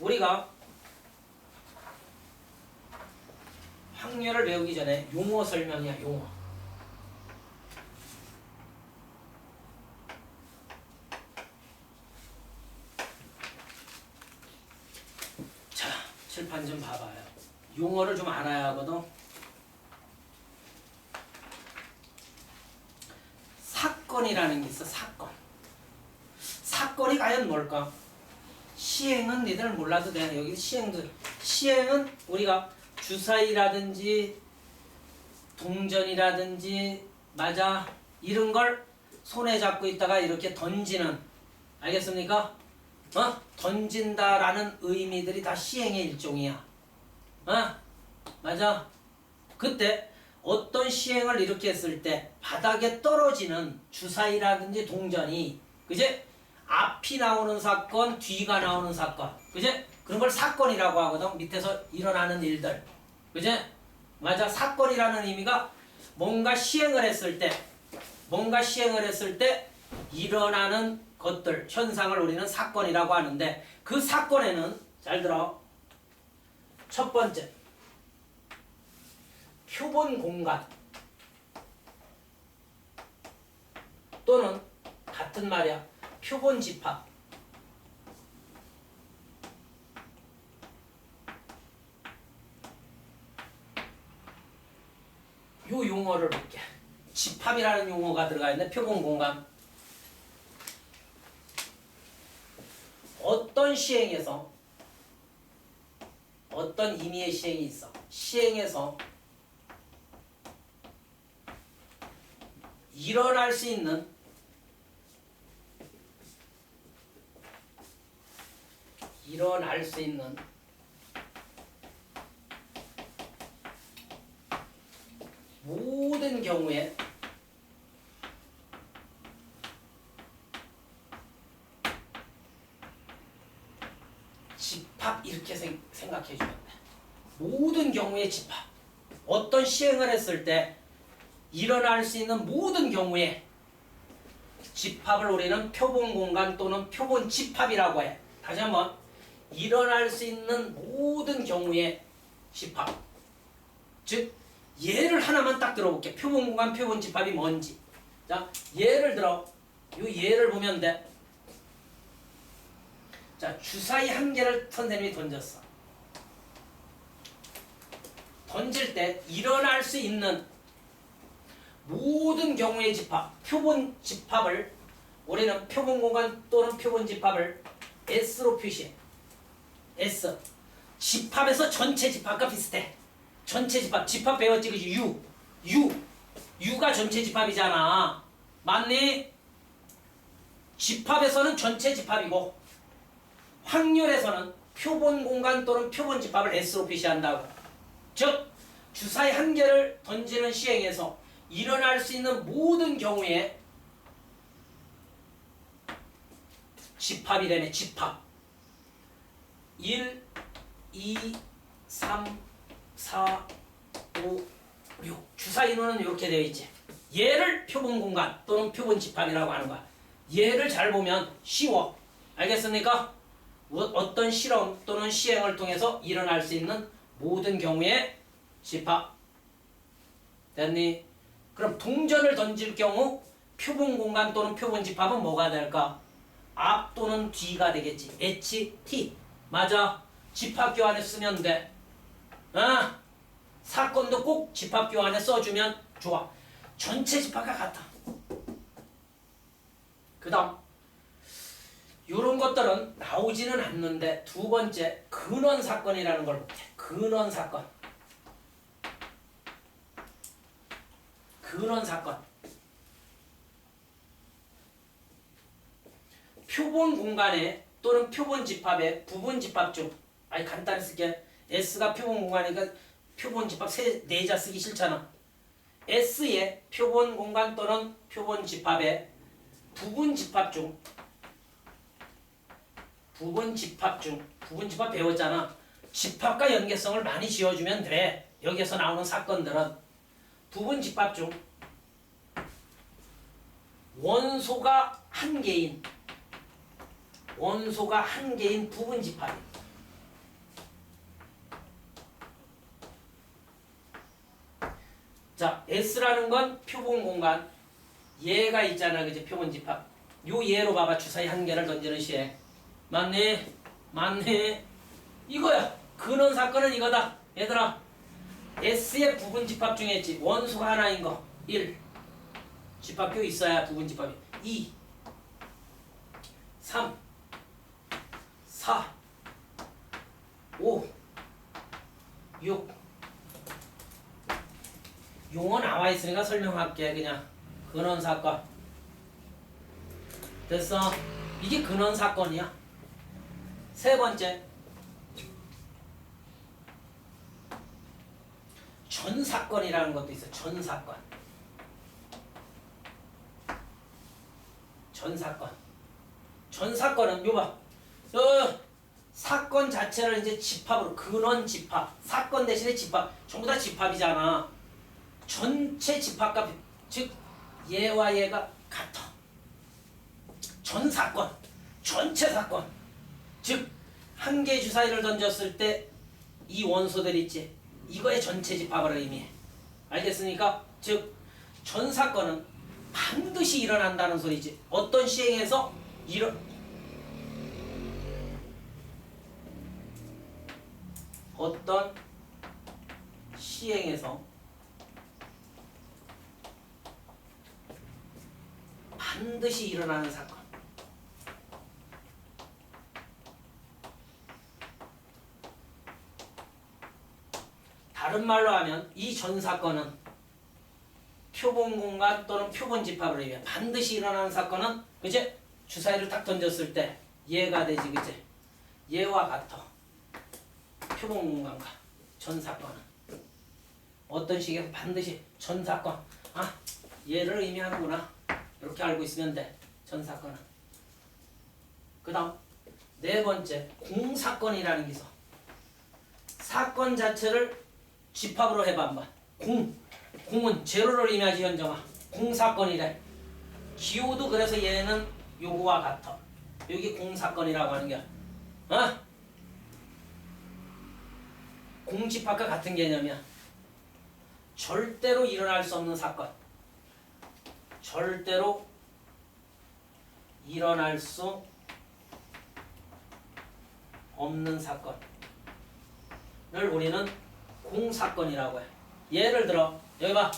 우리가 확률을 배우기 전에 용어 설명이야, 용어. 자, 칠판 좀 봐봐요. 용어를 좀 알아야 하거든. 사건이라는 게 있어, 사건. 사건이 과연 뭘까? 시행은 니들 몰라도 돼. 여기 시행은 우리가 주사위라든지 동전이라든지 맞아 이런 걸 손에 잡고 있다가 이렇게 던지는, 알겠습니까? 던진다라는 의미들이 다 시행의 일종이야. 맞아. 그때 어떤 시행을 이렇게 했을 때 바닥에 떨어지는 주사위라든지 동전이, 그제? 앞이 나오는 사건, 뒤가 나오는 사건, 그제? 그런 걸 사건이라고 하거든. 밑에서 일어나는 일들, 그제? 맞아. 사건이라는 의미가 뭔가 시행을 했을 때 일어나는 것들, 현상을 우리는 사건이라고 하는데, 그 사건에는 잘 들어. 첫 번째, 표본 공간 또는 같은 말이야, 표본 집합. 요 용어를 볼게. 집합이라는 용어가 들어가 있는데, 표본 공간. 어떤 시행에서 어떤 의미의 시행이 있어. 시행에서 일어날 수 있는 모든 경우에 집합, 이렇게 생각해 주면 돼. 모든 경우에 집합. 어떤 시행을 했을 때 일어날 수 있는 모든 경우에 집합을 우리는 표본 공간 또는 표본 집합이라고 해. 다시 한번, 일어날 수 있는 모든 경우에 집합. 즉, 예를 하나만 딱 들어볼게. 표본 공간, 표본 집합이 뭔지. 자, 예를 들어, 이 예를 보면 돼. 자, 주사위 한 개를 선생님이 던졌어. 던질 때 일어날 수 있는 모든 경우의 집합, 표본 집합을 우리는 표본 공간 또는 표본 집합을 S로 표시해. S. 집합에서 전체 집합과 비슷해. 전체 집합. 집합 배웠지, 그지? U가 전체 집합이잖아. 맞니? 집합에서는 전체 집합이고, 확률에서는 표본 공간 또는 표본 집합을 S로 표시한다고. 즉, 주사위 한 개를 던지는 시행에서 일어날 수 있는 모든 경우에 집합이라며, 집합. 1, 2, 3, 4, 5, 6. 주사위로는 이렇게 되어 있지. 얘를 표본 공간 또는 표본 집합이라고 하는 거야. 얘를 잘 보면 쉬워. 알겠습니까? 어떤 실험 또는 시행을 통해서 일어날 수 있는 모든 경우에 집합. 됐니? 그럼 동전을 던질 경우 표본 공간 또는 표본 집합은 뭐가 될까? 앞 또는 뒤가 되겠지. HT. 맞아. 집합 교환에 쓰면 돼. 사건도 꼭 집합 교환에 써주면 좋아. 전체 집합과 같아. 그 다음, 요런 것들은 나오지는 않는데, 두 번째, 근원사건이라는 걸 볼게. 근원사건. 표본 공간에 또는 표본 집합의 부분 집합 중, 간단히 쓸게. S가 표본 공간이니까 표본 집합 네 자 쓰기 싫잖아. S의 표본 공간 또는 표본 집합의 부분 집합 배웠잖아. 집합과 연계성을 많이 지어주면 돼. 여기에서 나오는 사건들은 부분 집합 중 원소가 한 개인 부분 집합. 자, S라는 건 표본 공간. 얘가 있잖아, 그지? 표본 집합. 요 얘로 봐봐. 주사위 한 개를 던지는 시에. 맞네? 맞네? 이거야. 근원 사건은 이거다. 얘들아. S의 부분 집합 중에 있지. 원소가 하나인 거. 1. 집합교 있어야 부분 집합이. 2. 3. 4. 5. 6. 용어 나와 있으니까 설명할게. 그냥 근원 사건. 됐어. 이게 근원 사건이야. 세 번째. 전 사건이라는 것도 있어. 전 사건. 전 사건. 전 사건은 요봐. 사건 자체를 이제 집합으로 근원 집합. 사건 대신에 집합. 전부 다 집합이잖아. 전체 집합과 즉 얘와 얘가 같아. 전 사건. 전체 사건. 즉 한 개의 주사위를 던졌을 때 이 원소들 있지. 이거의 전체 집합을 의미해. 알겠습니까? 즉 전 사건은 반드시 일어난다는 소리지. 어떤 시행에서 어떤 시행에서 반드시 일어나는 사건. 다른 말로 하면 이 전 사건은 표본 공간 또는 표본 집합을 의미해. 반드시 일어나는 사건은 그제 주사위를 딱 던졌을 때 얘가 되지, 그제? 얘와 같아. 표본 공간과 전 사건은 어떤 식에서 반드시 전 사건. 아, 얘를 의미하는구나. 이렇게 알고 있으면 돼. 전 사건은. 그 다음 네 번째, 공사건이라는 게 있어. 사건 자체를 집합으로 해봐 한번. 공은 제로를 의미하지. 현정아. 공사건이래. 기호도 그래서 얘는 요거와 같아. 여기 공사건이라고 하는 게 공집합과 같은 개념이야. 절대로 일어날 수 없는 사건. 절대로 일어날 수 없는 사건을 우리는 공사건이라고 해. 예를 들어 여기 봐.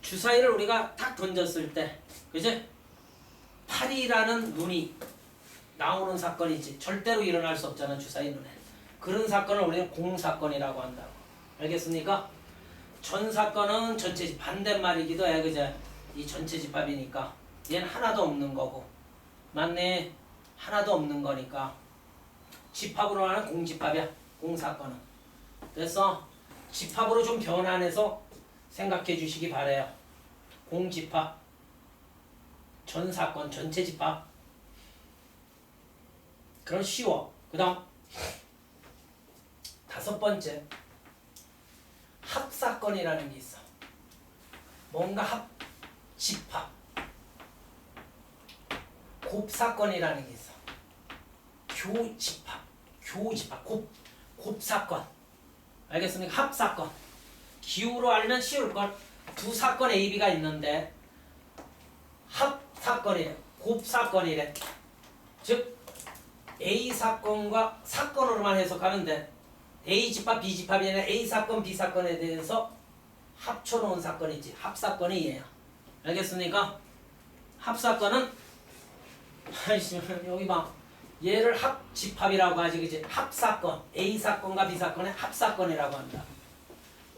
주사위를 우리가 탁 던졌을 때 그지? 8이라는 눈이 나오는 사건이지. 절대로 일어날 수 없잖아, 주사위 눈에. 그런 사건을 우리는 공사건이라고 한다고. 알겠습니까? 전 사건은 전체 반대말이기도 해. 그죠? 이 전체 집합이니까 얘는 하나도 없는 거고. 맞네. 하나도 없는 거니까 집합으로 하는 공집합이야. 공사건은. 됐어? 집합으로 좀 변환해서 생각해 주시기 바래요. 공집합, 전사건, 전체 집합. 그럼 쉬워. 그 다음 다섯 번째, 합사건이라는 게 있어. 뭔가 집합. 곱사건이라는 게 있어. 교집합, 곱사건. 알겠습니까? 합사건. 기호로 알면 쉬울걸. 두 사건 A, B가 있는데 합사건이래. 곱사건이래. 즉 A 사건과 사건으로만 해석하면 돼. A 집합, B 집합이 아니라 A 사건, B 사건에 대해서 합쳐놓은 사건이지. 합사건이 얘야. 알겠습니까? 합사건은 여기 봐. 얘를 합집합이라고 하지, 그지? 합사건, A 사건과 B 사건의 합사건이라고 한다.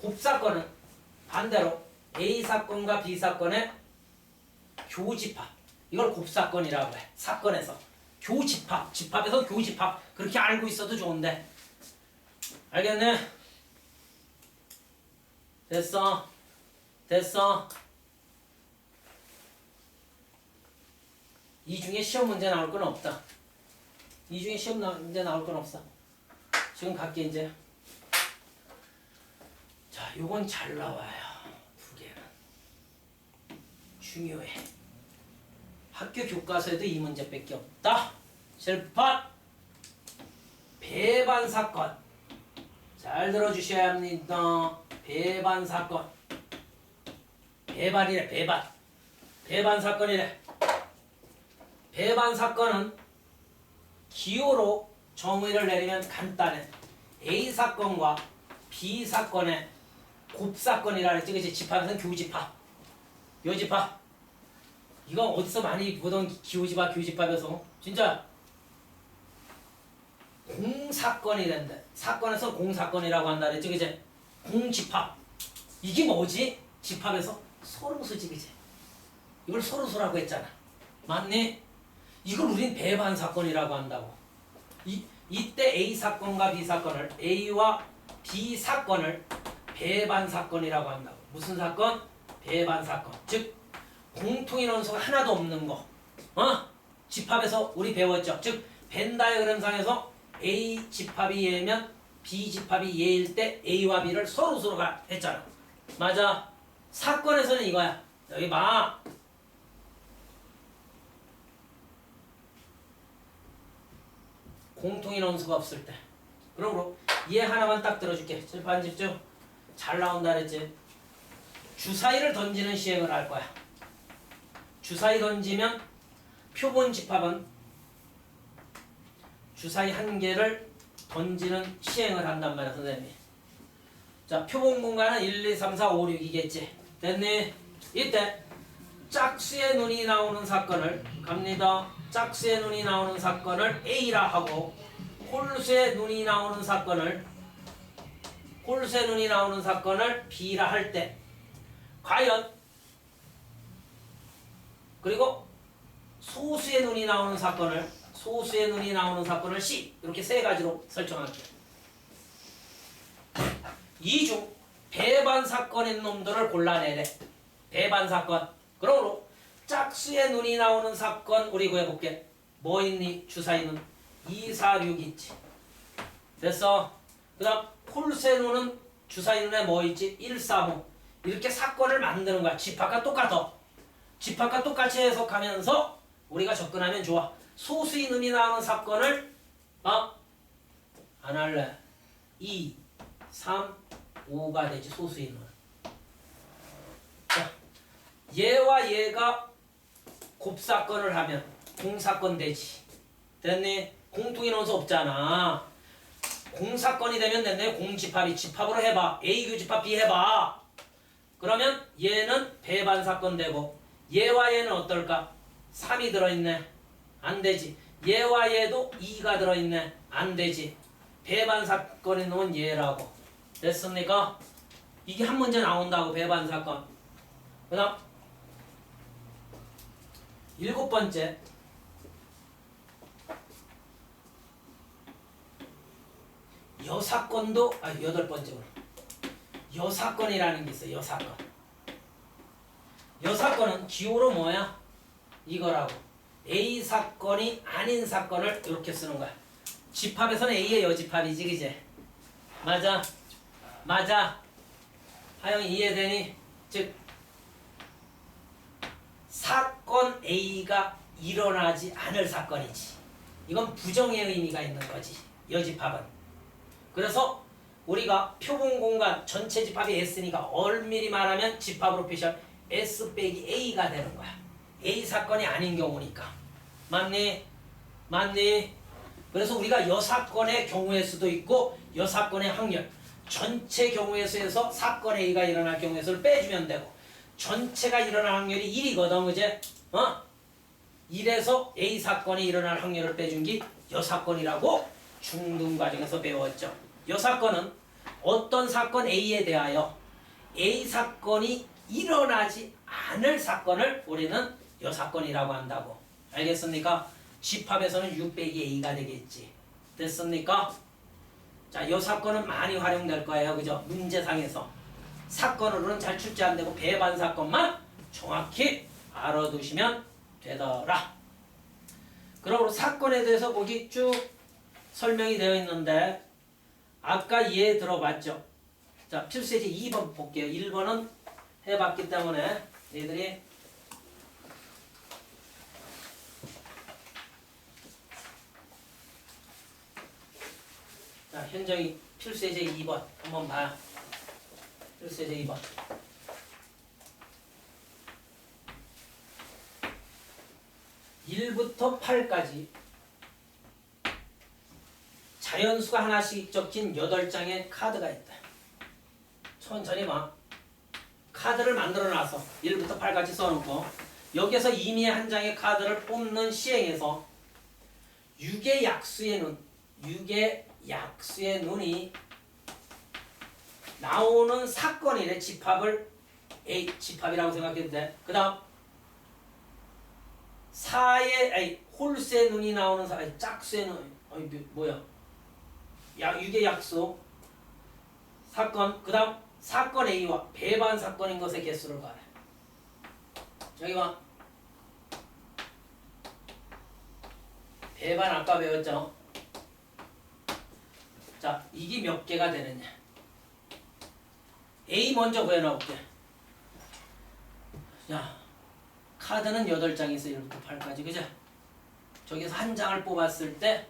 곱사건은 반대로 A 사건과 B 사건의 교집합. 이걸 곱사건이라고 해. 사건에서 교집합, 집합에서 교집합. 그렇게 알고 있어도 좋은데. 알겠네? 됐어? 이 중에 시험 문제 나올 건 없다. 이 중에 시험 문제 나올 건 없어. 지금 갈게 이제. 자, 요건 잘 나와요. 두 개는 중요해. 학교 교과서에도 이 문제밖에 없다. 실판 배반 사건. 잘 들어주셔야 합니다. 배반 사건. 배반이래. 배반. 배반 사건이래. 배반 사건은 기호로 정의를 내리면 간단해. A 사건과 B 사건의 곱사건이라 그랬지. 그치? 집합에서는 교집합. 요집합. 이거 어디서 많이 보던 기호집합, 교집합에서 진짜 공사건이란데. 사건에서 공사건이라고 한다 그랬지. 그치? 공집합. 이게 뭐지? 집합에서 소르수지. 그치? 이걸 소르수라고 했잖아. 맞니? 이걸 우린 배반 사건이라고 한다고. 이때 A 사건과 B 사건을 A와 B 사건을 배반 사건이라고 한다고. 무슨 사건? 배반 사건. 즉 공통인원수가 하나도 없는 거. 집합에서 우리 배웠죠. 즉 벤 다이어그램상에서 A 집합이 얘면 B 집합이 얘일 때 A와 B를 서로가 했잖아. 맞아. 사건에서는 이거야. 여기 봐. 공통인원수가 없을 때. 그러므로 얘 하나만 딱 들어줄게. 칠판 집중. 잘 나온다 그랬지. 주사위를 던지는 시행을 할 거야. 주사위 던지면 표본 집합은 주사위 한 개를 던지는 시행을 한단 말이야, 선생님이. 자, 표본 공간은 1, 2, 3, 4, 5, 6이겠지. 됐니? 이때 짝수의 눈이 나오는 사건을 갑니다. 짝수의 눈이 나오는 사건을 A라 하고 홀수의 눈이 나오는 사건을 B라 할 때 과연 그리고 소수의 눈이 나오는 사건을 C 이렇게 세 가지로 설정할게. 이 중 배반 사건인 놈들을 골라내래. 배반 사건. 그러므로 짝수의 눈이 나오는 사건 우리 구해볼게. 뭐 있니? 주사위는 2, 4, 6 있지. 됐어. 그 다음 홀수의 눈은 주사위 눈에 뭐 있지? 1, 3, 5. 이렇게 사건을 만드는 거야. 집합과 똑같아. 집합과 똑같이 해석하면서 우리가 접근하면 좋아. 소수의 눈이 나오는 사건을 안 할래. 2, 3, 5가 되지. 소수의 눈. 자, 얘와 얘가 곱사건을 하면 공사건 되지. 됐니? 공통인원수 없잖아. 공사건이 되면 됐네. 공집합이 집합으로 해봐. A 교집합 B 해봐. 그러면 얘는 배반 사건 되고 얘와 얘는 어떨까? 3이 들어있네. 안 되지. 얘와 얘도 2가 들어있네. 안 되지. 배반 사건인 놈은 얘라고. 됐습니까? 이게 한 문제 나온다고. 배반 사건. 그 다음 7번째 여사건도 8번째구나. 여사건이라는 게 있어. 여사건. 여사건은 기호로 뭐야? 이거라고. A 사건이 아닌 사건을 이렇게 쓰는 거야. 집합에서는 A의 여집합이지, 그제? 맞아. 맞아. 하영이 이해되니? 즉 사건 A가 일어나지 않을 사건이지. 이건 부정의 의미가 있는 거지. 여집합은. 그래서 우리가 표본 공간 전체 집합이 S니까 엄밀히 말하면 집합으로 표시한 S 빼기 A가 되는 거야. A 사건이 아닌 경우니까. 맞니? 맞니? 그래서 우리가 여사건의 경우의 수도 있고 여사건의 확률 전체 경우의 수에서 사건 A가 일어날 경우의 수를 빼주면 되고 전체가 일어날 확률이 1이거든. 그제? 1에서 A 사건이 일어날 확률을 빼준 게 여사건이라고 중등 과정에서 배웠죠. 여사건은 어떤 사건 A에 대하여 A 사건이 일어나지 않을 사건을 우리는 여사건이라고 한다고. 알겠습니까? 집합에서는 6 빼기 A가 되겠지. 됐습니까? 자, 여사건은 많이 활용될 거예요. 그죠? 문제상에서. 사건으로는 잘 출제 안 되고 배반 사건만 정확히 알아두시면 되더라. 그러므로 사건에 대해서 거기 쭉 설명이 되어 있는데 아까 얘 들어봤죠? 자, 필수예제 2번 볼게요. 1번은 해봤기 때문에 얘들이 자, 현정이 필수예제 2번 한번 봐요. 필수예제 2번. 1부터 8까지 자연수가 하나씩 적힌 8장의 카드가 있다. 천천히 봐. 카드를 만들어놔서 1부터 8까지 써놓고 여기서 이미 한 장의 카드를 뽑는 시행에서 육의 약수의 눈이 나오는 사건이래. 집합을 A 집합이라고 생각해도 돼. 그 다음 홀수의 눈이 나오는 짝수의 눈 뭐야? 육의 약수 사건. 그 다음 사건 A와 배반 사건인 것의 개수를 말해. 저기 봐. 배반 아까 배웠죠? 자, 이게 몇 개가 되느냐? A 먼저 구해놔볼게. 자, 카드는 8장이 있어. 1부터 8까지. 그죠? 저기서 한 장을 뽑았을 때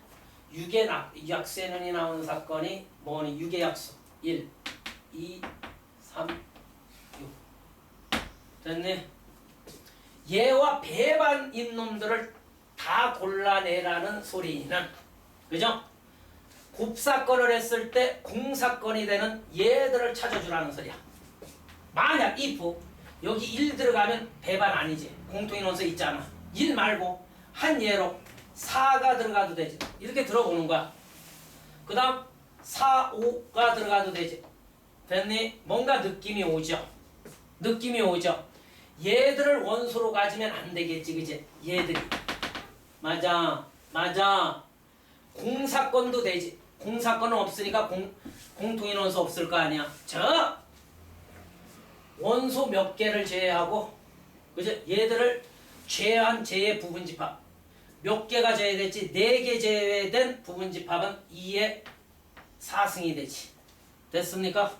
6의 약수의 눈이 나오는 사건이 뭐니? 6의 약수. 1, 2, 3, 6. 됐니? 얘와 배반인 놈들을 다 골라내라는 소리는, 그죠? 곱사건을 했을 때 공사건이 되는 얘들을 찾아주라는 소리야. 만약 if 여기 1 들어가면 배반 아니지. 공통인원수 있잖아. 1 말고 한 예로 4가 들어가도 되지. 이렇게 들어보는 거야. 그 다음 4, 5가 들어가도 되지. 됐니? 뭔가 느낌이 오죠. 느낌이 오죠. 얘들을 원소로 가지면 안 되겠지. 그지? 얘들이. 맞아. 공사건도 되지. 공사건은 없으니까 공통인원수 없을 거 아니야. 저 원소 몇 개를 제외하고, 그죠? 얘들을 제외한 제외 부분집합 몇 개가 제외됐지? 4개 제외된 부분집합은 2의 4승이 되지. 됐습니까?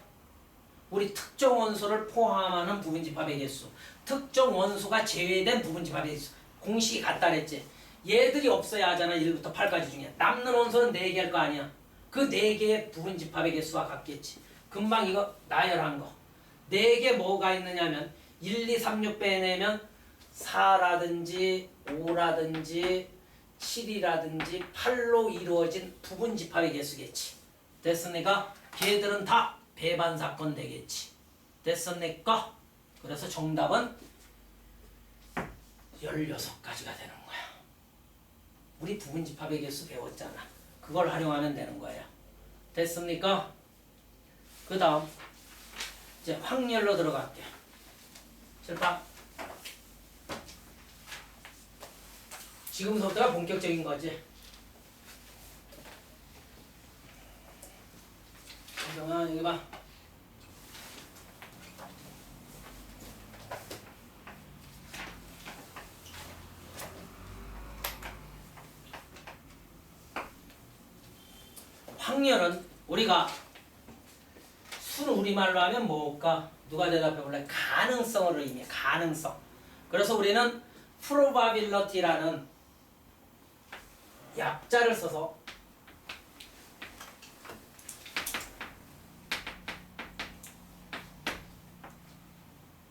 우리 특정 원소를 포함하는 부분집합의 개수, 특정 원소가 제외된 부분집합의 개수, 공식이 같다 그랬지. 얘들이 없어야 하잖아. 1부터 8까지 중에 남는 원소는 4개일 거 아니야. 그 4개의 부분집합의 개수와 같겠지. 금방 이거 나열한 거 4개 뭐가 있느냐면 1, 2, 3, 6 빼내면 4라든지 5라든지 7이라든지 8로 이루어진 부분집합의 개수겠지. 됐습니까? 걔들은 다 배반사건 되겠지. 됐습니까? 그래서 정답은 16가지가 되는 거야. 우리 부분집합의 개수 배웠잖아. 그걸 활용하면 되는 거예요. 됐습니까? 그 다음 이제 확률로 들어갈게. 자, 지금부터가 본격적인 거지. 정아 여기 봐. 확률은 우리가 순 우리말로 하면 뭘까? 누가 대답해 볼래? 가능성을 의미해. 가능성. 그래서 우리는 probability라는 약자를 써서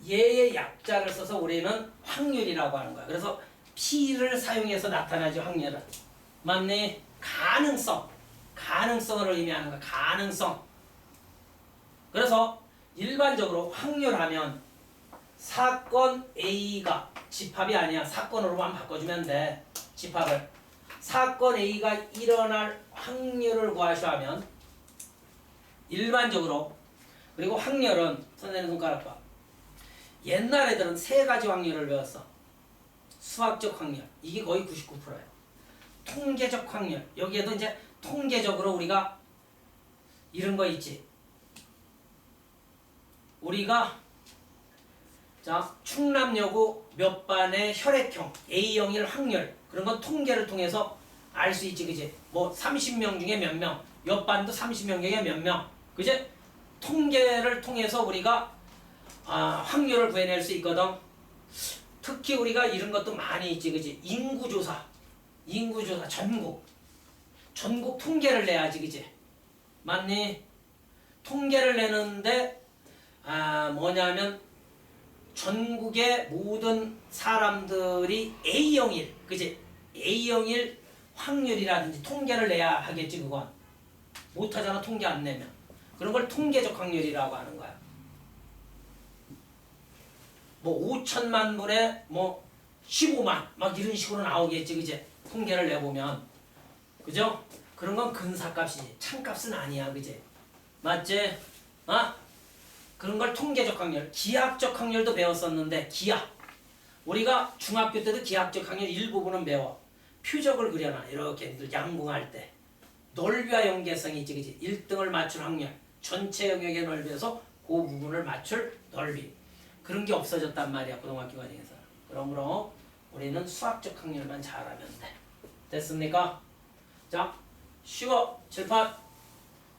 얘의 약자를 써서 우리는 확률이라고 하는 거야. 그래서 P를 사용해서 나타나지. 확률은 맞네. 가능성을 의미하는 거야. 가능성. 그래서 일반적으로 확률하면 사건 A가 집합이 아니야. 사건으로만 바꿔주면 돼. 집합을. 사건 A가 일어날 확률을 구하셔 하면 일반적으로. 그리고 확률은 선생님 손가락 봐. 옛날 애들은 3가지 확률을 배웠어. 수학적 확률. 이게 거의 99%예요. 통계적 확률. 여기에도 이제 통계적으로 우리가 이런 거 있지. 우리가 자 충남여고 몇 반의 혈액형 A형일 확률 그런 건 통계를 통해서 알 수 있지. 그지? 뭐 30명 중에 몇 명, 옆 반도 30명 중에 몇 명. 그지? 통계를 통해서 우리가 확률을 구해낼 수 있거든. 특히 우리가 이런 것도 많이 있지. 그지? 인구조사 전국 통계를 내야지. 그지? 맞니? 통계를 내는데 뭐냐면 전국의 모든 사람들이 A형일, 그지? A형일 확률이라든지 통계를 내야 하겠지, 그건. 못하잖아, 통계 안 내면. 그런 걸 통계적 확률이라고 하는 거야. 뭐 5천만 분에 뭐 15만 막 이런 식으로 나오겠지, 그지? 통계를 내보면. 그죠? 그런 건 근사값이지. 참값은 아니야, 그지? 맞지? 어? 그런 걸 통계적 확률, 기하학적 확률도 배웠었는데 기하. 우리가 중학교 때도 기하학적 확률 일부분은 배워. 표적을 그려놔. 이렇게 양궁할 때. 넓이와 연계성이 있지, 그지? 1등을 맞출 확률. 전체 영역의 넓이에서 그 부분을 맞출 넓이. 그런 게 없어졌단 말이야, 고등학교 과정에서. 그러므로 우리는 수학적 확률만 잘하면 돼. 됐습니까? 자, 쉬워. 칠판.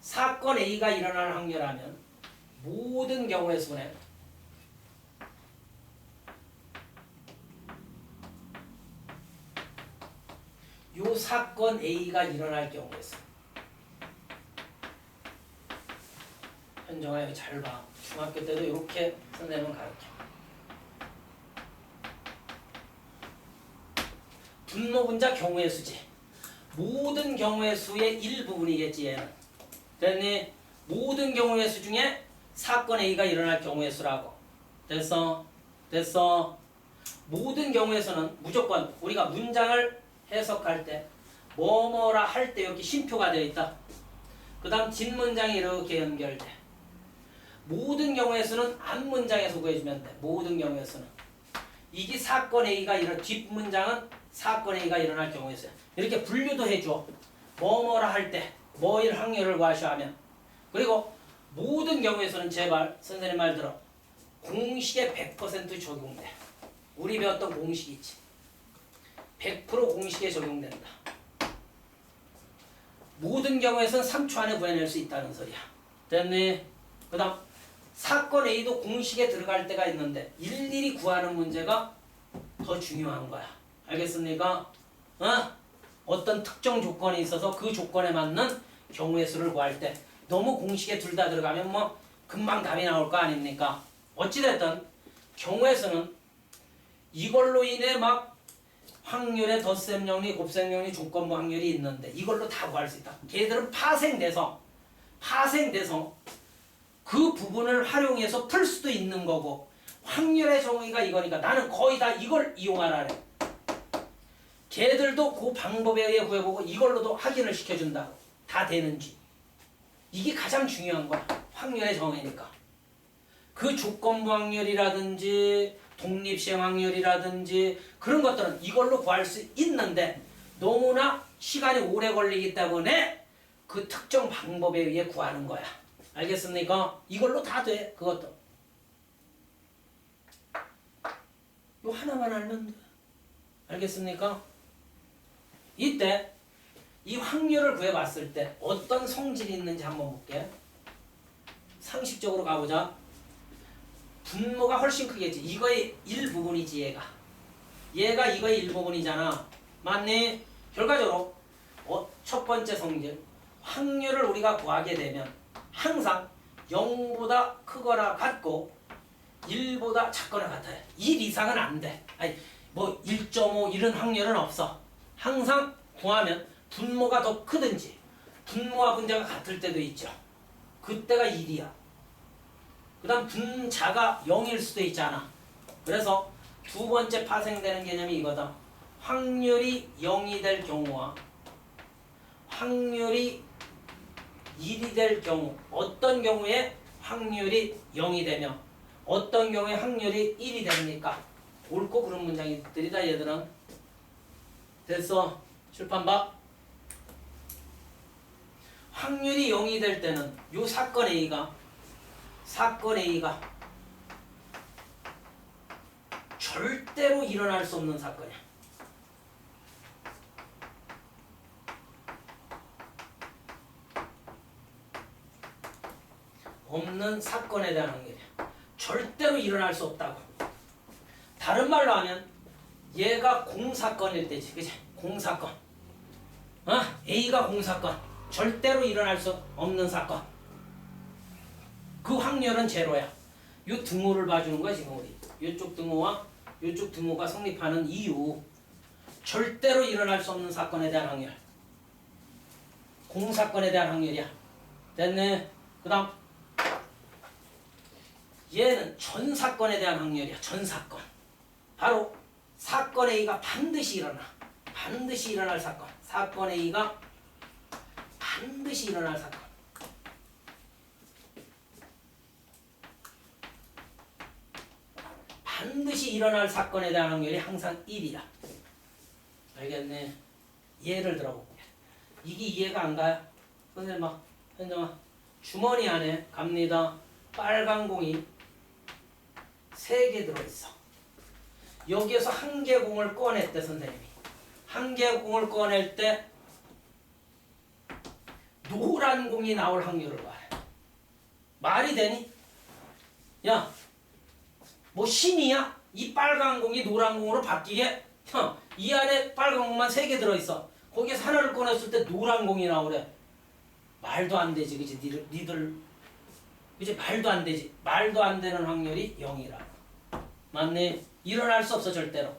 사건 A가 일어날 확률하면 모든 경우의 수네. 요 사건 A가 일어날 경우의 수. 현정아, 이거 잘 봐. 중학교 때도 이렇게 선생님은 가르쳐. 분모 분자 경우의 수지. 모든 경우의 수의 일부분이겠지, 얘는. 됐니? 모든 경우의 수 중에 사건 A가 일어날 경우의 수라고. 됐어? 됐어? 모든 경우에서는 무조건 우리가 문장을 해석할 때 뭐뭐라 할 때 이렇게 쉼표가 되어 있다. 그 다음 뒷문장이 이렇게 연결돼. 모든 경우에서는 앞문장에서 구해주면 돼. 모든 경우에서는. 이게 사건 A가 뒷문장은 사건 A가 일어날 경우에서야. 이렇게 분류도 해줘. 뭐뭐라 할 때 뭐일 확률을 구하셔 하면. 그리고 모든 경우에서는 제발 선생님 말 들어. 공식에 100% 적용돼. 우리 배웠던 공식이 있지. 100% 공식에 적용된다. 모든 경우에서는 3초 안에 구해낼 수 있다는 소리야. 됐니? 그 다음 사건 A도 공식에 들어갈 때가 있는데 일일이 구하는 문제가 더 중요한 거야. 알겠습니까? 어떤 특정 조건이 있어서 그 조건에 맞는 경우의 수를 구할 때 너무 공식에 둘 다 들어가면 뭐 금방 답이 나올 거 아닙니까? 어찌됐든 경우의 수는 이걸로 인해 막 확률의 덧셈 정리, 곱셈 정리, 조건부 확률이 있는데 이걸로 다 구할 수 있다. 걔들은 파생돼서 그 부분을 활용해서 풀 수도 있는 거고 확률의 정의가 이거니까 나는 거의 다 이걸 이용하라래. 걔들도 그 방법에 의해 구해보고 이걸로도 확인을 시켜준다고. 다 되는지. 이게 가장 중요한 거야. 확률의 정의니까. 그 조건부 확률이라든지 독립시행 확률이라든지 그런 것들은 이걸로 구할 수 있는데 너무나 시간이 오래 걸리기 때문에 그 특정 방법에 의해 구하는 거야. 알겠습니까? 이걸로 다 돼. 그것도. 요 하나만 알면 돼. 알겠습니까? 이때 이 확률을 구해봤을 때 어떤 성질이 있는지 한번 볼게. 상식적으로 가보자. 분모가 훨씬 크겠지. 이거의 일부분이지 얘가. 얘가 이거의 일부분이잖아. 맞니? 결과적으로 첫 번째 성질. 확률을 우리가 구하게 되면 항상 0보다 크거나 같고 1보다 작거나 같아요. 1 이상은 안 돼. 아니 뭐 1.5 이런 확률은 없어. 항상 구하면 분모가 더 크든지 분모와 분자가 같을 때도 있죠. 그때가 1이야. 그 다음 분자가 0일 수도 있잖아. 그래서 두 번째 파생되는 개념이 이거다. 확률이 0이 될 경우와 확률이 1이 될 경우. 어떤 경우에 확률이 0이 되며 어떤 경우에 확률이 1이 됩니까? 옳고 그런 문장들이다 얘들은. 됐어. 출판 봐. 확률이 0이 될 때는 요 사건 A가 절대로 일어날 수 없는 사건이야. 없는 사건에 대한 확률이야. 절대로 일어날 수 없다고. 다른 말로 하면 얘가 공사건일 때지. 그치? 공사건. A가 공사건. 절대로 일어날 수 없는 사건. 그 확률은 제로야. 요 등호를 봐주는 거야 지금 우리. 요쪽 등호와 요쪽 등호가 성립하는 이유. 절대로 일어날 수 없는 사건에 대한 확률. 공사건에 대한 확률이야. 됐네. 그 다음 얘는 전 사건에 대한 확률이야. 전 사건. 바로 사건 A가 반드시 일어나. 반드시 일어날 사건. 사건 A가 반드시 일어날 사건. 반드시 일어날 사건에 대한 확률이 항상 1이야. 알겠네. 예를 들어볼게. 이게 이해가 안 가요? 선생님아, 현정아, 주머니 안에 갑니다. 빨간 공이 3개 들어있어. 여기에서 한 개 공을 꺼냈대 선생님이. 한 개 공을 꺼낼 때 노란 공이 나올 확률을 봐요. 말이 되니? 야, 뭐 신이야? 이 빨간 공이 노란 공으로 바뀌게? 이 안에 빨간 공만 3개 들어있어. 거기에서 하나를 꺼냈을 때 노란 공이 나오래. 말도 안 되지, 그치? 니들 그치? 말도 안 되지. 말도 안 되는 확률이 0이라. 맞네. 일어날 수 없어 절대로.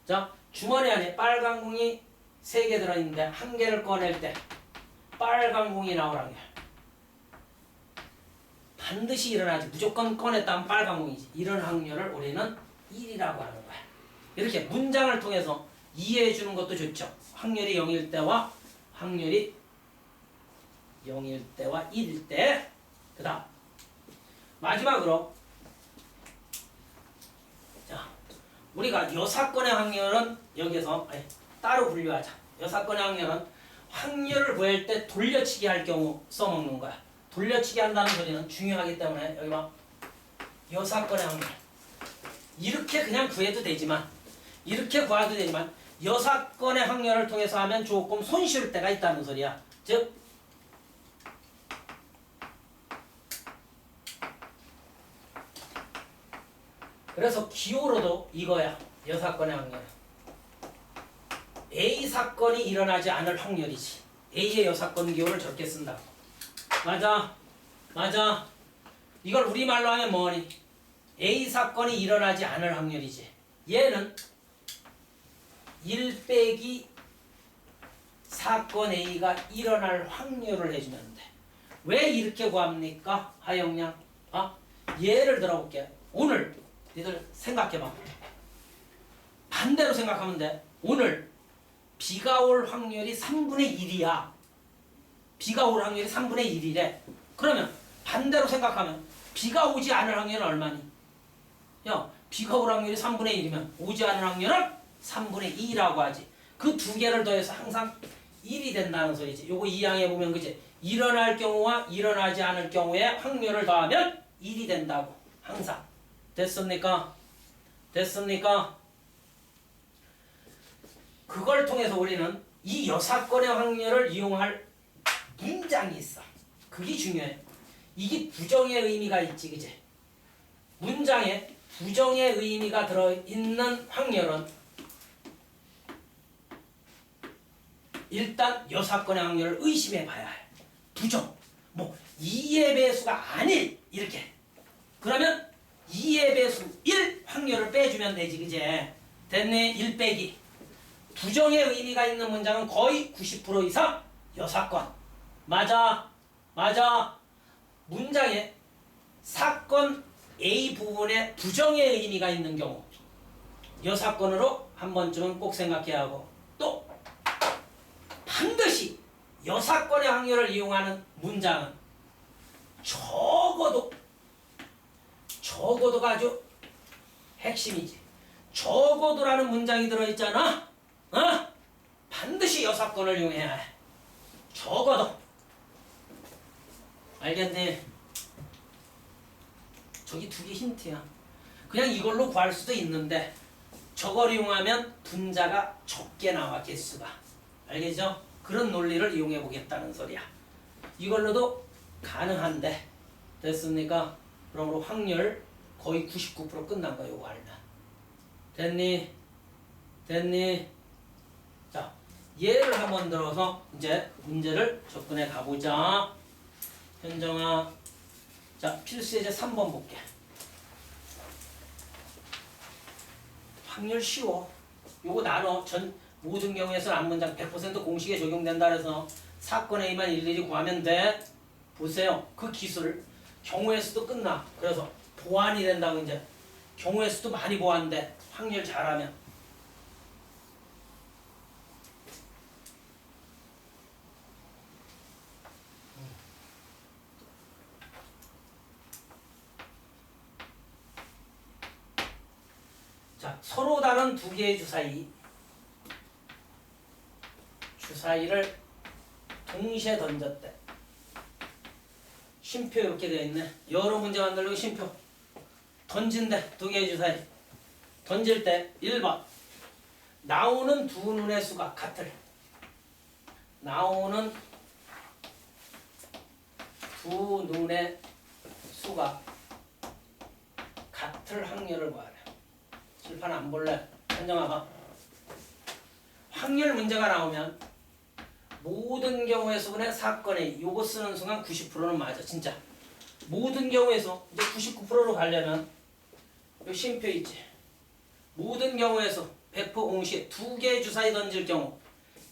자, 주머니 안에 빨간 공이 3개 들어있는데 한 개를 꺼낼 때 빨간 공이 나올 확률. 반드시 일어나지. 무조건 꺼냈다면 빨간 공이지. 이런 확률을 우리는 1이라고 하는 거야. 이렇게 문장을 통해서 이해해 주는 것도 좋죠. 확률이 0일 때와 확률이 0일 때와 1일 때. 그 다음 마지막으로 자, 우리가 여사건의 확률은 여기서 따로 분류하자. 여사건의 확률은 확률을 구할 때 돌려치기 할 경우 써먹는 거야. 돌려치기 한다는 소리는 중요하기 때문에 여기 봐. 여사건의 확률. 이렇게 그냥 구해도 되지만 이렇게 구해도 되지만 여사건의 확률을 통해서 하면 조금 손쉬울 때가 있다는 소리야. 즉 그래서 기호로도 이거야. 여사건의 확률. A 사건이 일어나지 않을 확률이지. A의 여사건 기호를 저렇게 쓴다고. 맞아. 맞아. 이걸 우리말로 하면 뭐니? A 사건이 일어나지 않을 확률이지. 얘는 1 빼기 사건 A가 일어날 확률을 해주면 돼. 왜 이렇게 구합니까? 하영양. 예를 들어볼게. 오늘 니들 생각해봐. 반대로 생각하면 돼. 오늘 비가 올 확률이 3분의 1이야. 비가 올 확률이 3분의 1이래. 그러면 반대로 생각하면 비가 오지 않을 확률은 얼마니? 야, 비가 올 확률이 3분의 1이면 오지 않을 확률은 3분의 2라고 하지. 그 두 개를 더해서 항상 1이 된다는 소리지. 요거 이항에 보면 그치? 일어날 경우와 일어나지 않을 경우에 확률을 더하면 1이 된다고. 항상. 됐습니까? 됐습니까? 그걸 통해서 우리는 이 여사건의 확률을 이용할 문장이 있어. 그게 중요해. 이게 부정의 의미가 있지, 그치? 문장에 부정의 의미가 들어있는 확률은 일단 여사건의 확률을 의심해 봐야 해. 부정. 뭐 2의 배수가 아닐 이렇게. 그러면 2의 배수 1 확률을 빼주면 되지, 그제? 됐네. 1 빼기. 부정의 의미가 있는 문장은 거의 90% 이상 여사건. 맞아. 맞아. 문장에 사건 A 부분에 부정의 의미가 있는 경우 여사건으로 한 번쯤은 꼭 생각해야 하고, 또 반드시 여사건의 확률을 이용하는 문장은 적어도가 아주 핵심이지. 적어도라는 문장이 들어있잖아. 반드시 여사건을 이용해야 해. 적어도. 알겠니? 저기 두 개 힌트야. 그냥 이걸로 구할 수도 있는데 저걸 이용하면 분자가 적게 나와, 개수가. 알겠죠? 그런 논리를 이용해 보겠다는 소리야. 이걸로도 가능한데. 됐습니까? 그러므로 확률 거의 99% 끝난 거야, 이거 알면. 됐니? 됐니? 자, 예를 한번 들어서 이제 문제를 접근해 가보자. 현정아. 자, 필수 예제 3번 볼게. 확률 쉬워. 요거 나눠. 모든 경우에서 앞문장 100% 공식에 적용된다 그래서 사건의 A만 일일이 구하면 돼. 보세요. 그 기술을 경우의 수도 끝나. 그래서 보완이 된다고 이제 경우의 수도 많이 보완돼. 확률 잘하면. 자, 서로 다른 두 개의 주사위를 동시에 던졌대. 쉼표 이렇게 되어 있네. 여러 문제 만들려고 쉼표. 던진대. 두 개의 주사위. 던질 때 1번. 나오는 두 눈의 수가 같을. 나오는 두 눈의 수가 같을 확률을 구하래. 칠판 안 볼래? 한정아가. 확률 문제가 나오면 모든 경우의 수분의 사건의 요거 쓰는 순간 90%는 맞아. 진짜. 모든 경우에서 이제 99%로 가려면 요 쉼표 있지. 모든 경우에서 100% 동시에 두 개의 주사위 던질 경우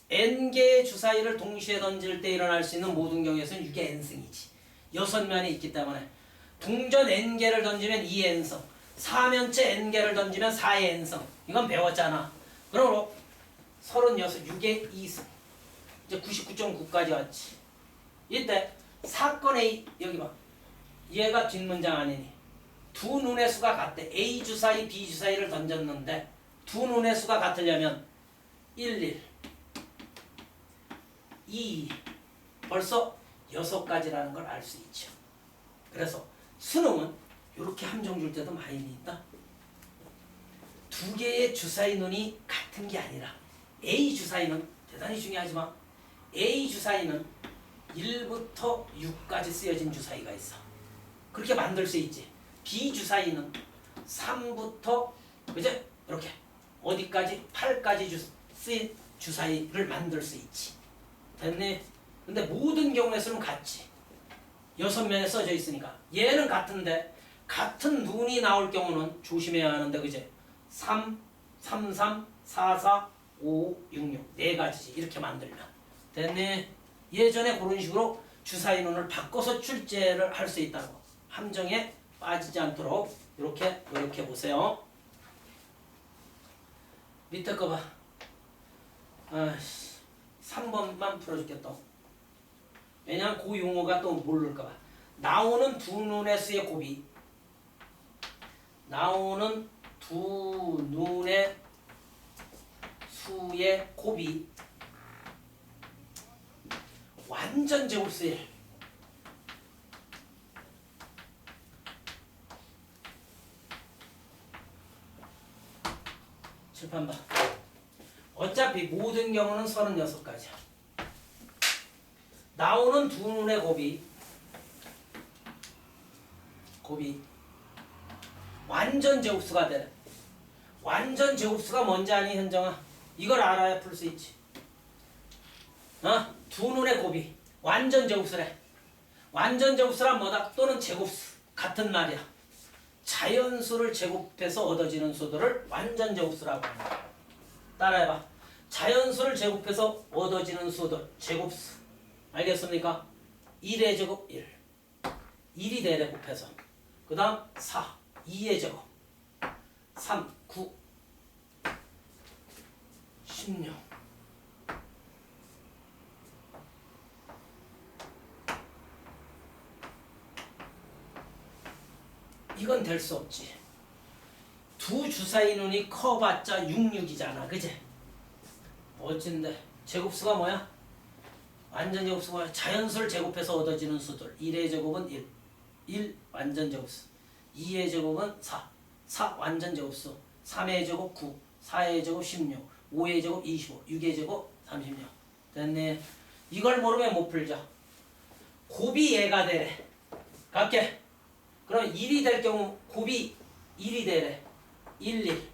n개의 주사위를 동시에 던질 때 일어날 수 있는 모든 경우에서는 이게 n승이지. 6면이 있기 때문에 동전 n개를 던지면 2n승, 4면체 n개를 던지면 4의 n승. 이건 배웠잖아. 그러므로 36, 6의 2승. 이제 99.9까지 왔지. 이때 사건의 여기 봐. 얘가 뒷문장 아니니. 두 눈의 수가 같대. A 주사위, B 주사위를 던졌는데 두 눈의 수가 같으려면 1, 1, 2, 벌써 6가지라는 걸 알 수 있죠. 그래서 수능은 이렇게 함정 줄 때도 많이 있다. 두 개의 주사위 눈이 같은 게 아니라 A 주사위는 대단히 중요하지만 A 주사위는 1부터 6까지 쓰여진 주사위가 있어. 그렇게 만들 수 있지. B 주사위는 3부터 그제 이렇게 어디까지 8까지 쓰인 주사위를 만들 수 있지. 됐네. 근데 모든 경우에서는 같지. 6면에 써져 있으니까. 얘는 같은데 같은 눈이 나올 경우는 조심해야 하는데 그제 3, 3, 3, 4, 4, 5, 6, 6 네 가지지. 이렇게 만들면 됐네. 예전에 그런 식으로 주사위 눈을 바꿔서 출제를 할 수 있다는 거. 함정에 빠지지 않도록 이렇게 노력해 보세요. 밑에 거 봐. 3번만 풀어줄게 또. 왜냐면 그 용어가 또 모를까 봐. 나오는 두 눈의 수의 곱이 나오는 두 눈의 수의 곱이 완전 제곱수의 칠판 봐. 어차피 모든 경우는 36가지야. 나오는 두 눈의 곱이 완전 제곱수가 되네. 완전 제곱수가 뭔지 아니 현정아? 이걸 알아야 풀 수 있지. 두 눈의 곱이 완전 제곱수래. 완전 제곱수란 뭐다? 또는 제곱수. 같은 말이야. 자연수를 제곱해서 얻어지는 수들을 완전 제곱수라고 합니다. 따라해봐. 자연수를 제곱해서 얻어지는 수들 제곱수. 알겠습니까? 1의 제곱 1. 1이 대래 곱해서. 그 다음 4. 2의 제곱. 3. 9. 16. 이건 될 수 없지. 두 주사위 눈이 커봤자 66이잖아. 그제? 멋진데. 제곱수가 뭐야? 완전 제곱수가 뭐야? 자연수를 제곱해서 얻어지는 수들. 1의 제곱은 1. 1 완전 제곱수. 2의 제곱은 4. 4 완전 제곱수. 3의 제곱 9. 4의 제곱 16. 5의 제곱 25. 6의 제곱 36. 됐네. 이걸 모르면 못 풀죠. 곱이 얘가 되래. 갈게. 그럼 1이 될 경우 곱이 1이 되래. 1, 1.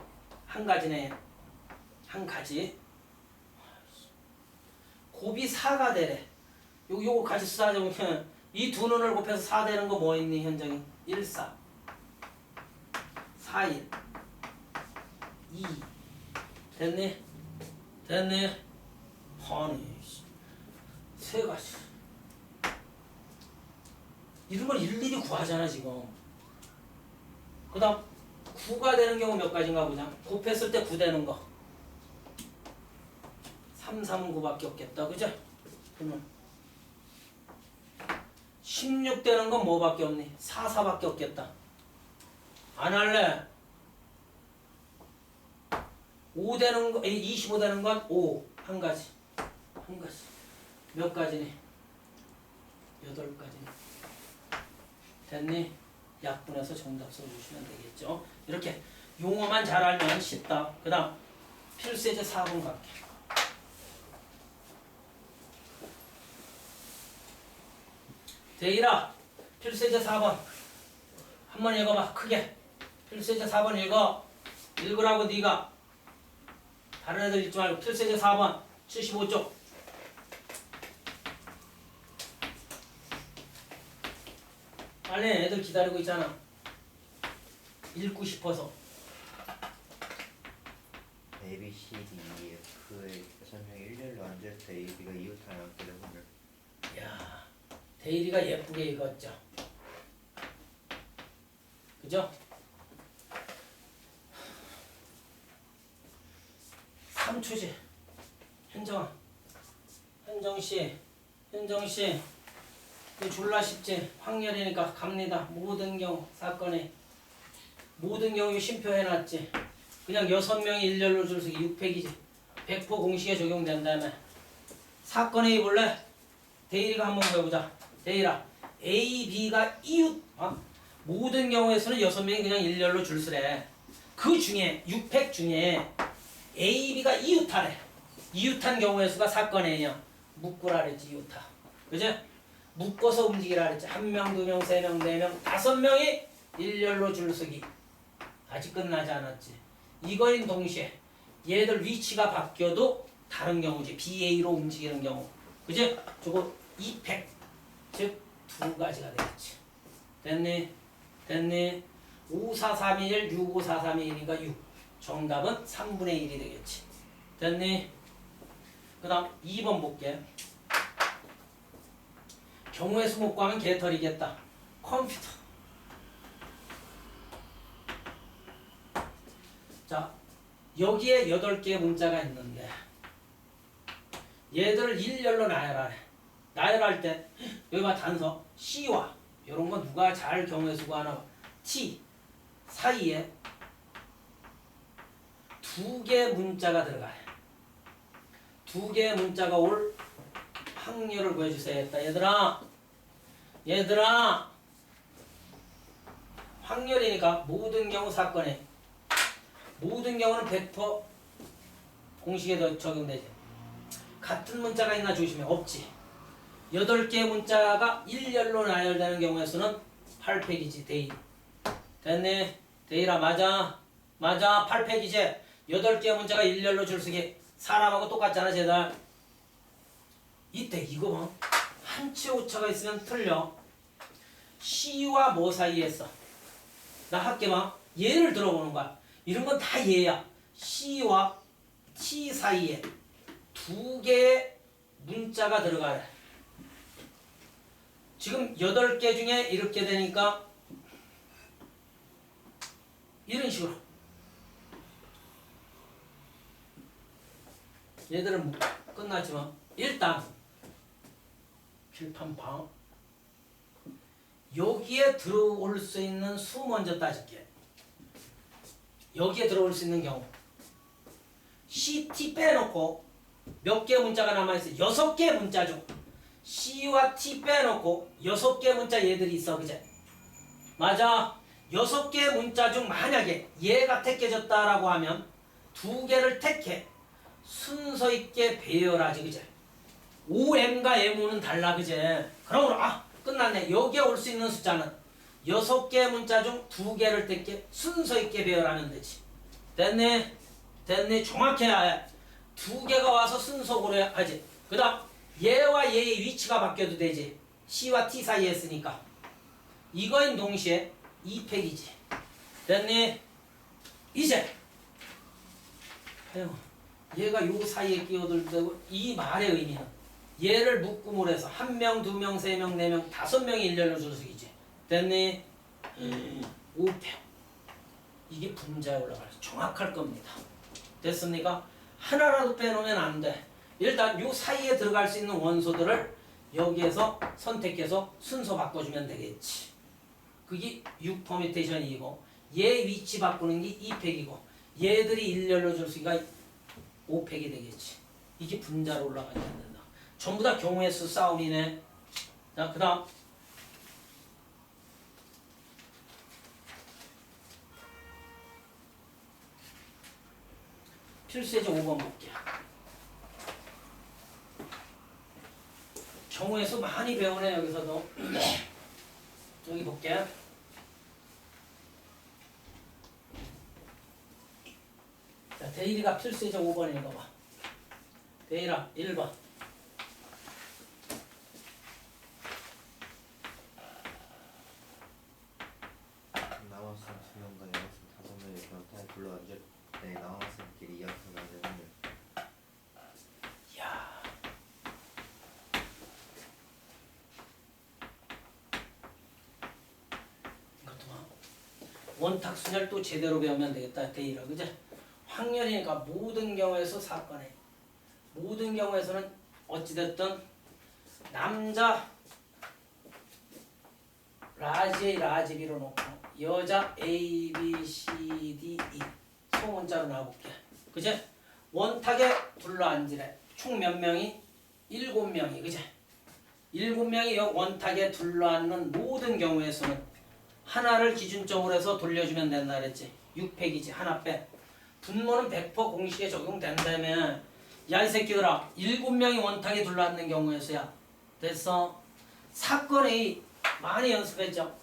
한 가지네. 한 가지. 곱이 4가 되래. 요거 같이 쓰자면 이 두 눈을 곱해서 4 되는 거 뭐 있니 현정이? 1, 4. 4, 1. 2 됐니? 됐니? 아니 세 가지 이런 걸 일일이 구하잖아 지금. 그 다음 9가 되는 경우 몇 가지인가 보자. 곱했을 때 9 되는 거 3, 3은 9밖에 없겠다 그죠? 그러면 16 되는 건 뭐밖에 없니? 4, 4밖에 없겠다. 안 할래? 5 되는 거, 25 되는 건 5. 한 가지. 한 가지. 몇 가지니? 8가지니. 됐니? 약분해서 정답 써주시면 되겠죠. 이렇게 용어만 잘 알면 쉽다. 그 다음 필수예제 4번 갈게. 대일아 필수예제 4번 한번 읽어봐 크게. 필수예제 4번 읽어. 읽으라고 네가. 다른 애들 읽지 말고 필수예제 4번 75쪽. 빨리 애들 기다리고 있잖아. 읽고 싶어서. A, B, C, D, F의 6명이 일렬로 앉을 때 AB가 이웃하는 함께를 보면 야, 대일이가 예쁘게 읽었죠. 그죠? 3초지. 현정아. 현정씨. 현정씨. 이거 졸라 쉽지? 확률이니까 갑니다. 모든 경우 사건에 모든 경우 쉼표 해놨지. 그냥 6명이 일렬로 줄 서기 6팩이지. 100% 공식에 적용된다며. 사건 A 볼래? 대일이가 한번 보여보자. 대일아 A, B가 이웃 모든 경우에서는 6명이 그냥 일렬로 줄 서래. 그 중에 6팩 중에 A, B가 이웃하래. 이웃한 경우의 수가 사건 A냐. 묶으라 그랬지 이웃하. 그죠? 묶어서 움직이라 그랬지. 1명, 2명, 3명, 4명, 5명이 일렬로 줄 서기. 아직 끝나지 않았지. 이거인 동시에 얘들 위치가 바뀌어도 다른 경우지. BA로 움직이는 경우. 그죠? 저거 2팩. 즉, 2가지가 되겠지. 됐니? 됐니? 5, 4, 3, 1, 6, 5, 4, 3, 1이니까 6. 정답은 3분의 1이 되겠지. 됐니? 그 다음 2번 볼게. 경우의 수 못 구하면 개털이겠다. 컴퓨터. 자, 여기에 8개의 문자가 있는데 얘들을 일렬로 나열하래. 나열할 때 여기 봐 단서 C와 이런 거 누가 잘 경우의 수 구하나 봐. T 사이에 2개의 문자가 들어가래. 2개의 문자가 올 확률을 구해주세요 했다. 얘들아 확률이니까 모든 경우 사건에 모든 경우는 100% 공식에 적용되지. 같은 문자가 있나 조심해. 없지. 8개의 문자가 일렬로 나열되는 경우의 수는 8팩이지. 데이. 됐네. 데이라 맞아. 맞아. 8팩이지. 8개의 문자가 일렬로 줄서기. 사람하고 똑같잖아 쟤들. 이때 이거 봐. 한치 오차가 있으면 틀려. C와 뭐 사이에 있어? 나 할게 봐. 예를 들어보는 거야. 이런 건 다 예야. C와 T 사이에 2개의 문자가 들어가래. 지금 8개 중에 이렇게 되니까 이런 식으로 얘들은 끝났지만 일단 필판방 여기에 들어올 수 있는 수 먼저 따질게. 여기에 들어올 수 있는 경우 C, T 빼놓고 몇 개 문자가 남아있어? 6개 문자 중 C와 T 빼놓고 6개 문자 얘들이 있어. 그제? 맞아. 6개 문자 중 만약에 얘가 택해졌다라고 하면 2개를 택해 순서 있게 배열하지. 그제? OM과 MO는 달라. 그제? 그러므로 끝났네. 여기에 올 수 있는 숫자는 6개 문자 중 2개를 택해 순서 있게 배열하면 되지. 됐네? 됐네? 정확해야 해. 2개가 와서 순서고로 하지. 그 다음 얘와 얘의 위치가 바뀌어도 되지. C와 T 사이에 있으니까. 이거인 동시에 2팩이지. 됐니? 이제 아유, 얘가 요 사이에 끼어들 때고 이 말의 의미는 얘를 묶음으로 해서 1명, 2명, 3명, 4명, 5명이 일렬로 줄서기지. 됐니? 5평. 이게 분자에 올라가서 정확할 겁니다. 됐습니까? 하나라도 빼놓으면 안 돼. 일단 요 사이에 들어갈 수 있는 원소들을 여기에서 선택해서 순서 바꿔주면 되겠지. 그게 6 퍼뮤테이션이고 얘 위치 바꾸는 게 2팩이고 얘들이 일렬로 줄수기가 5팩이 되겠지. 이게 분자로 올라가야 된다. 전부 다 경우의 수 싸움이네. 자, 그 다음 필수예제 5번 볼게요. 경우의 수 많이 배우네. 여기서도 여기 볼게. 자, 데일이가 필수예제 5번 읽어봐. 데일아 1번. 남학생 2명과 여학생 5명이 변타에 둘러앉을 때 남학생끼리 이학생을 하는 야. 이것도 봐. 원탁 순열 또 제대로 배우면 되겠다. 데일아, 그제? 확률이니까 모든 경우에서 사건에 모든 경우에서는 어찌됐든 남자 라지 A, 라지 B로 놓고 여자 A, B, C, D, E 소문자로 나와볼게. 그제? 원탁에 둘러앉으래. 총 몇 명이? 7명이. 그제? 7명이 원탁에 둘러앉는 모든 경우에서는 하나를 기준점으로 해서 돌려주면 된다 그랬지. 6팩이지. 하나 빼. 분모는 100% 공식에 적용된다며. 야, 이 새끼들아. 7명이 원탁에 둘러앉는 경우에서야. 됐어? 사건 A 많이 연습했죠?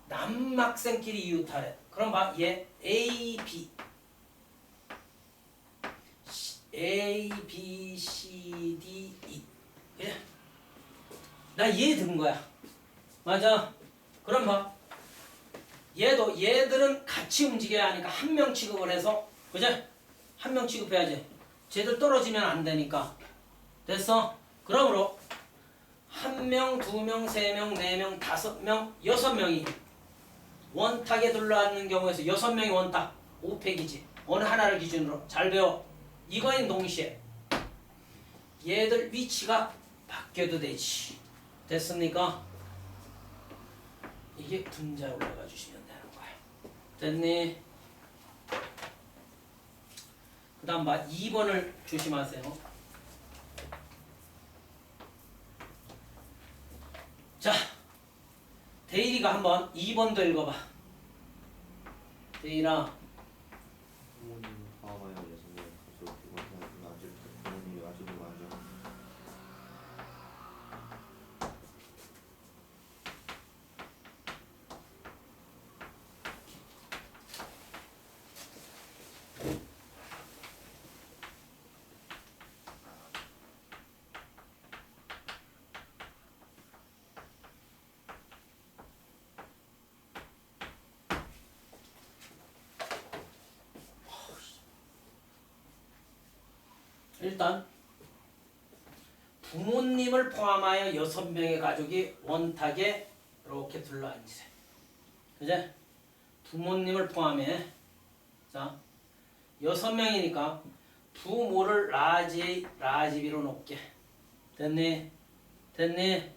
남학생끼리 이웃하래. 그럼 봐. 얘 A, B A, B, C, D, E. 그래? 나 얘 든 거야. 맞아. 그럼 봐. 얘들은 같이 움직여야 하니까 한 명 취급을 해서, 그제? 한 명 취급해야지. 쟤들 떨어지면 안 되니까. 됐어? 그러므로 1명, 2명, 3명, 4명, 5명, 6명이 원탁에 둘러앉는 경우에서 6명이 원탁 5팩이지. 어느 하나를 기준으로. 잘 배워. 이거인 동시에 얘들 위치가 바뀌어도 되지. 됐습니까? 이게 분자에 올라가 주시면 되는 거야. 됐니? 그 다음 봐. 2번을 조심하세요. 자, 데일이가 한번 2번도 읽어봐. 데일아. 부모님 포함하여 6명의 가족 원타에 둘러앉을 때 부모님이 와주고 마주 일단 부모님을 포함하여 6명의 가족이 원탁에 이렇게 둘러앉으래. 그제? 부모님을 포함해. 자, 6명이니까 부모를 라지 A, 라지 B로 놓게. 됐니? 됐니?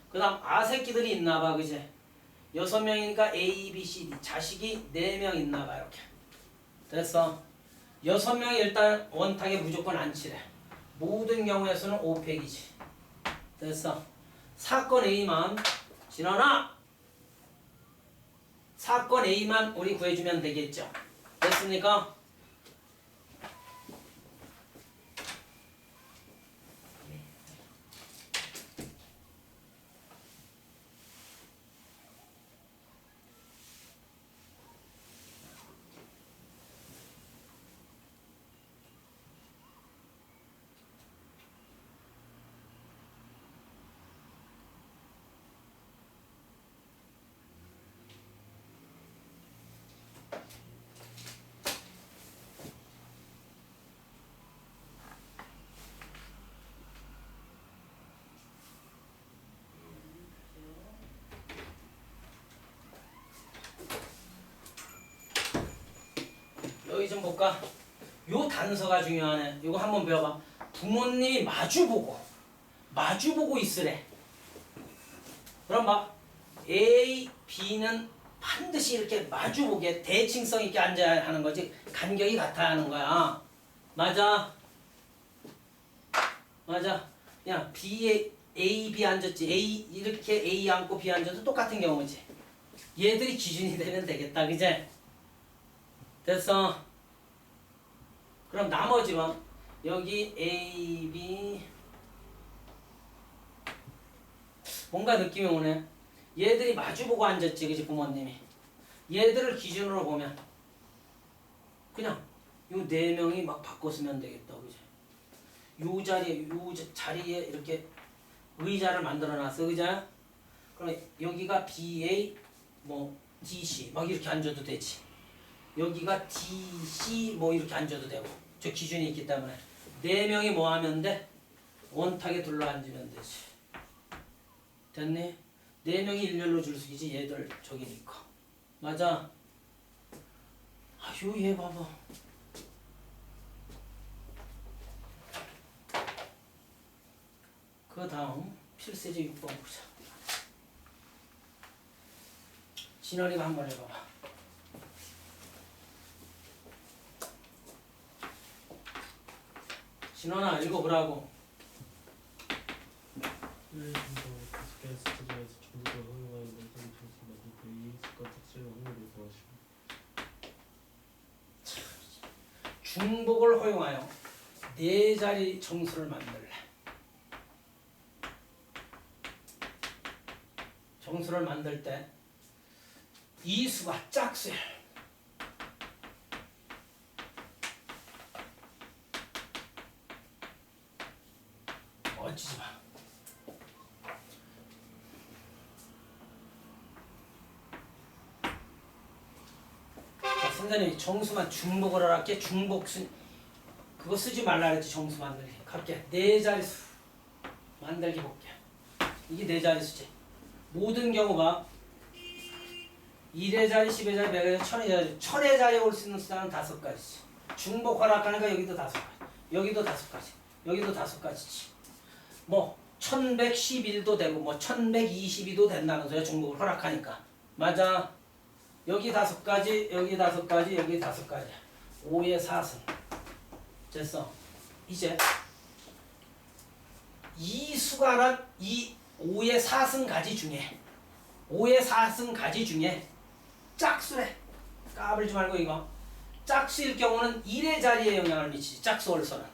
그 다음 아새끼들이 있나봐. 그제? 6명이니까 A, B, C, D 자식이 4명 있나봐. 이렇게. 됐어? 6명이 일단 원탁에 무조건 앉히래. 모든 경우에서는 5팩이지. 됐어. 사건 A만 진원아! 사건 A만 우리 구해주면 되겠죠. 됐습니까? 여기 좀 볼까? 요 단서가 중요하네. 이거 한번 배워봐. 부모님이 마주보고 있으래. 그럼 봐. A, B는 반드시 이렇게 마주보게 대칭성 있게 앉아야 하는 거지. 간격이 같아야 하는 거야. 맞아. 맞아. 그냥 B에 A, B 앉았지. A 이렇게 A 앉고 B 앉아도 똑같은 경우지. 얘들이 기준이 되면 되겠다. 그제? 됐어. 그럼 나머지 봐. 여기 A, B 뭔가 느낌이 오네. 얘들이 마주보고 앉았지. 그지 부모님이. 얘들을 기준으로 보면 그냥 요 네 명이 막 바꿔 쓰면 되겠다. 그지? 요 자리에 이렇게 의자를 만들어 놨어. 그죠? 그럼 여기가 BA 뭐 DC 막 이렇게 앉아도 되지. 여기가 DC 뭐 이렇게 앉아도 되고. 저 기준이 있기 때문에 네 명이 뭐 하면 돼? 원탁에 둘러 앉으면 되지. 됐니? 네 명이 일렬로 줄서기지. 얘들 저기니까. 맞아. 아유 얘 봐봐. 그 다음 필세제 6번 보자. 진원이가 한번 해봐봐. 진원아 읽어보라고. 중복을 허용하여 네 자리 정수를 만들래. 정수를 만들 때 이 수가 짝수야. 어찌지 마. 자, 선생님이 정수만 중복을 하랄게. 중복수 그거 쓰지 말라 그랬지. 정수 만들기. 갈게. 네 자리수 만들기 볼게. 이게 네 자리수지. 모든 경우가 1의 자리, 10의 자리, 100의 자리, 1000의 자리. 1000의 자리에 올 수 있는 숫자는 5가지지. 중복 허락하니까 여기도 5가지. 여기도 5가지. 여기도 5가지지. 뭐 1111도 되고 뭐 1122도 된다는 소리야. 중복을 허락하니까. 맞아. 여기 5가지, 여기 5가지, 여기 5가지. 5의 4승. 됐어. 이제 이 수가란 이 5의 4승 가지 중에 5의 4승 가지 중에 짝수래. 까불지 말고 이거. 짝수일 경우는 1의 자리에 영향을 미치지. 짝수 월서는.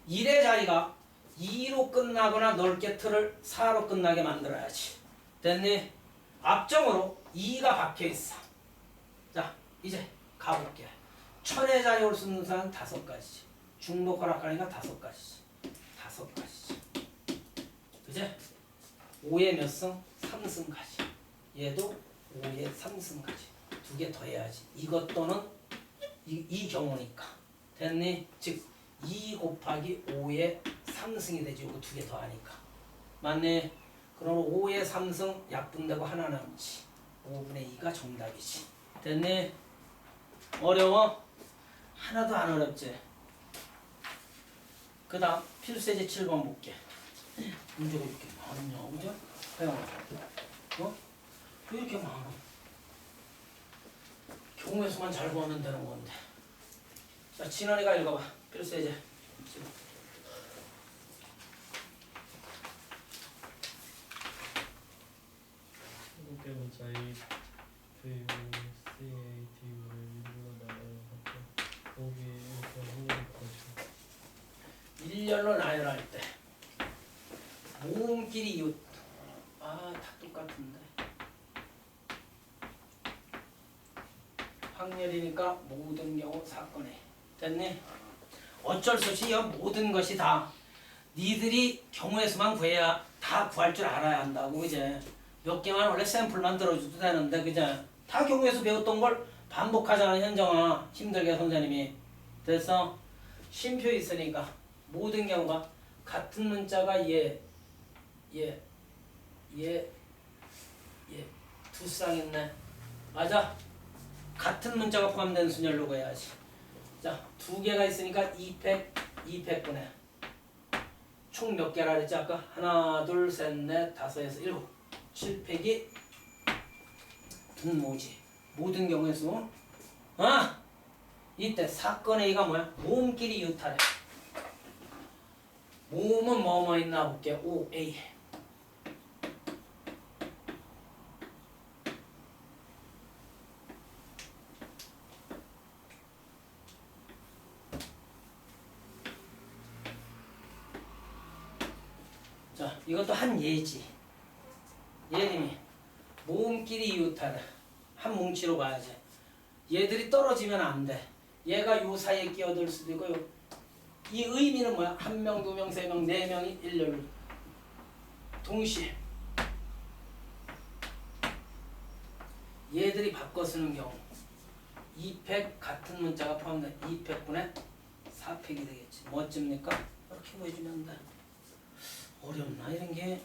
1의 자리가 2로 끝나거나 넓게 틀을 4로 끝나게 만들어야지. 됐니? 앞정으로 2가 박혀있어. 자 이제 가볼게. 1000의 자리에 올 수 있는 수는 5가지지. 중복 허락하니까 5가지지. 5가지지. 그제? 5의 몇 승? 3승까지. 얘도 5의 3승까지. 2개 더 해야지. 이것 또는 이 경우니까. 됐니? 즉 2 곱하기 5의 3승이 되지. 이거 2개 더 하니까. 맞네? 그럼 5의 3승 약분되고 하나 남지. 5분의 2가 정답이지. 됐니? 어려워? 하나도 안 어렵지? 그 다음 필수예제 7번 볼게. 문제가 이렇게 많냐, 그죠? 혜영아, 어? 왜 이렇게 많아? 경우의 수만 잘 구하면 되는 건데. 자, 진원이가 읽어봐. 필수예제. 한국계 문자의 VO, CA, DO를 일부러 나열하고 거기에 이렇게 확률을 것이다. 일렬로 나열할 때 모음끼리 이웃. 아, 다 똑같은데. 확률이니까 모든 경우 사건에. 됐네? 어쩔 수 없이 이 모든 것이 다 니들이 경우의 수만 구해야 다 구할 줄 알아야 한다고. 이제 몇 개만 원래 샘플만 들어줘도 되는데 그죠? 다 경우의 수 배웠던 걸 반복하잖아. 현정아 힘들게 선생님이. 됐어? 쉼표 있으니까 모든 경우가 같은 문자가 얘 두 쌍 있네. 맞아? 같은 문자가 포함된 순열로 구해야지. 자, 두 개가 있으니까 200분의 총 몇 개라 그랬지 아까? 하나, 둘, 셋, 넷, 다섯에서 일곱. 7팩이 분모지. 모든 경우의 수. 아! 이때 사건 A가 뭐야? 모음끼리 유탈해. 모음은 뭐뭐 있나 볼게. OA. 자, 이것도 한 예지. 예림이 모음끼리 유탈해. 한 뭉치로 가야지. 얘들이 떨어지면 안 돼. 얘가 요 사이에 끼어들 수도 있고 이 의미는 뭐야? 한 명, 두 명, 세 명, 네 명이 일렬로 동시에 얘들이 바꿔 쓰는 경우 2팩 같은 문자가 포함된 2팩분의 4팩이 되겠지. 뭐쯤입니까? 이렇게 보여주면 돼. 어렵나 이런 게?